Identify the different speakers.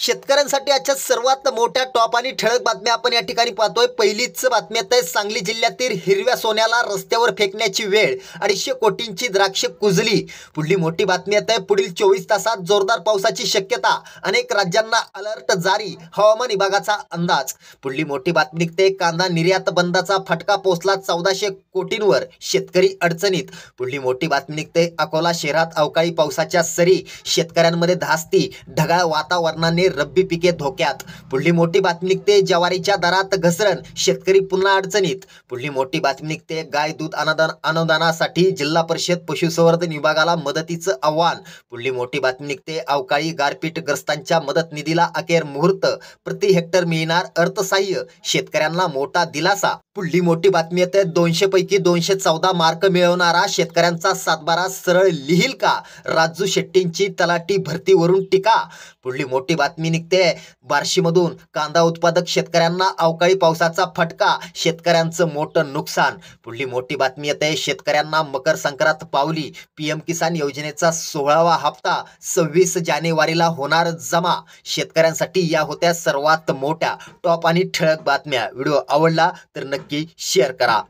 Speaker 1: शेतकऱ्यांसाठी आजच्या सर्वात मोठ्या टॉप आणि ठळक बातम्या आपण या ठिकाणी पाहतोय। पहिलीच बातमी आहे सांगली जिल्ह्यातील हिरव्या सोन्याला रस्त्यावर फेकण्याची वेळ, 250 कोटींची द्राक्ष कुजली। पुढली मोठी बातमी आहे पुढील 24 तासात जोरदार पावसाची शक्यता, अनेक राज्यांना अलर्ट जारी, हवामान विभागाचा अंदाज। पुढली मोठी बातमी निघते कांदा निर्यात बंदाचा फटका पोहोचला 1400 कोटींवर, शेतकरी अडचणीत। पुढली मोठी बातमी निघते अकोला शहरात अवकाळी पावसाच्या सरी, शेतकऱ्यांमध्ये धास्ती, ढगाळ वातावरणाने रब्बी पिके धोक्यात। पुढली मोठी बातमी निघते ज्वारीच्या दरात घसरण, शेतकरी पुन्हा अडचणीत। पुढली मोठी बातमी निघते गाय दूध अनुदानासाठी जिल्हा परिषद पशुसंवर्धन विभागाला मदतीचं आव्हान। पुढली मोठी बातमी निघते अवकाळी गारपीटग्रस्तांच्या मदत निधीला अखेर मुहूर्त, प्रति हेक्टर मिळणार अर्थसहाय्य, शेतकऱ्यांना मोठा दिलासा। पुढली मोठी बातमी येते 200 पैकी 214 मार्क मिळवणारा शेतकऱ्यांचा सातबारा सरळ लिहिल का, राजू शेट्टींची तलाठी भरतीवरून टीका। पुढली मोठी बातमी निघते बार्शीमधून कांदा उत्पादक शेतकऱ्यांना अवकाळी पावसाचा फटका, शेतकऱ्यांचं मोठं नुकसान। पुढली मोठी बातमी येते शेतकऱ्यांना मकर संक्रांत पावली, पीएम किसान योजनेचा 16वा हप्ता 26 जानेवारीला होणार जमा। शेतकऱ्यांसाठी या होत्या सर्वात मोठ्या टॉप आणि ठळक बातम्या। व्हिडिओ आवडला तर नक्की शेअर करा।